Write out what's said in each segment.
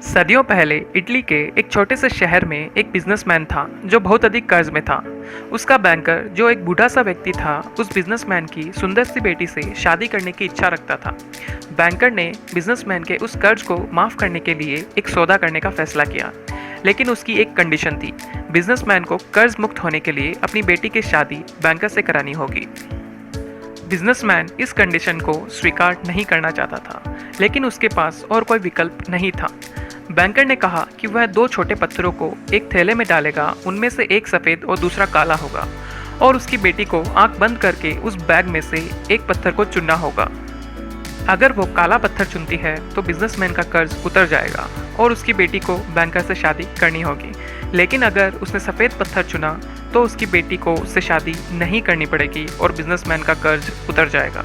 सदियों पहले इटली के एक छोटे से शहर में एक बिजनेसमैन था जो बहुत अधिक कर्ज में था। उसका बैंकर जो एक बूढ़ा सा व्यक्ति था उस बिजनेसमैन की सुंदर सी बेटी से शादी करने की इच्छा रखता था। बैंकर ने बिजनेसमैन के उस कर्ज को माफ करने के लिए एक सौदा करने का फैसला किया, लेकिन उसकी एक कंडीशन थी। बिजनेसमैन को कर्ज मुक्त होने के लिए अपनी बेटी की शादी बैंकर से करानी होगी। बिजनेसमैन इस कंडीशन को स्वीकार नहीं करना चाहता था, लेकिन उसके पास और कोई विकल्प नहीं था। बैंकर ने कहा कि वह दो छोटे पत्थरों को एक थैले में डालेगा, उनमें से एक सफ़ेद और दूसरा काला होगा, और उसकी बेटी को आंख बंद करके उस बैग में से एक पत्थर को चुनना होगा। अगर वो काला पत्थर चुनती है तो बिजनेसमैन का कर्ज उतर जाएगा और उसकी बेटी को बैंकर से शादी करनी होगी, लेकिन अगर उसने सफ़ेद पत्थर चुना तो उसकी बेटी को उससे शादी नहीं करनी पड़ेगी और बिजनेसमैन का कर्ज उतर जाएगा।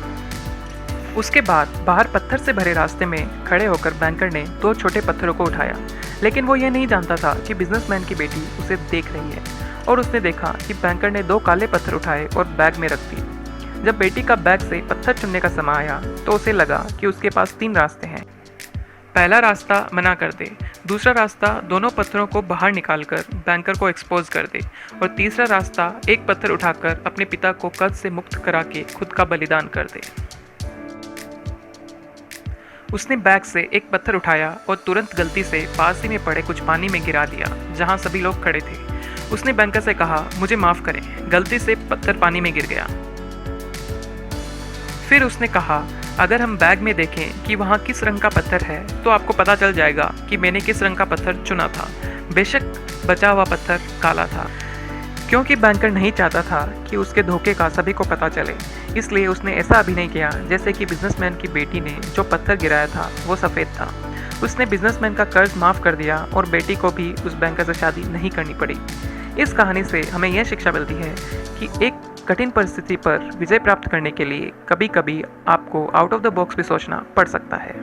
उसके बाद बाहर पत्थर से भरे रास्ते में खड़े होकर बैंकर ने दो छोटे पत्थरों को उठाया, लेकिन वो ये नहीं जानता था कि बिजनेसमैन की बेटी उसे देख रही है। और उसने देखा कि बैंकर ने दो काले पत्थर उठाए और बैग में रख दिए। जब बेटी का बैग से पत्थर चुनने का समय आया तो उसे लगा कि उसके पास तीन रास्ते हैं। पहला रास्ता मना कर दे, दूसरा रास्ता दोनों पत्थरों को बाहर निकालकर बैंकर को एक्सपोज कर दे, और तीसरा रास्ता एक पत्थर उठाकर अपने पिता को कर्ज से मुक्त करा के खुद का बलिदान कर दे। उसने बैग से एक पत्थर उठाया और तुरंत गलती से पास ही में पड़े कुछ पानी में गिरा दिया जहां सभी लोग खड़े थे। उसने बैंकर से कहा, मुझे माफ़ करें, गलती से पत्थर पानी में गिर गया। फिर उसने कहा, अगर हम बैग में देखें कि वहाँ किस रंग का पत्थर है तो आपको पता चल जाएगा कि मैंने किस रंग का पत्थर चुना था। बेशक बचा हुआ पत्थर काला था, क्योंकि बैंकर नहीं चाहता था कि उसके धोखे का सभी को पता चले। इसलिए उसने ऐसा अभिनय किया जैसे कि बिजनेसमैन की बेटी ने जो पत्थर गिराया था वो सफ़ेद था। उसने बिजनेसमैन का कर्ज माफ़ कर दिया और बेटी को भी उस बैंकर से शादी नहीं करनी पड़ी। इस कहानी से हमें यह शिक्षा मिलती है कि एक कठिन परिस्थिति पर विजय प्राप्त करने के लिए कभी कभी आपको आउट ऑफ द बॉक्स भी सोचना पड़ सकता है।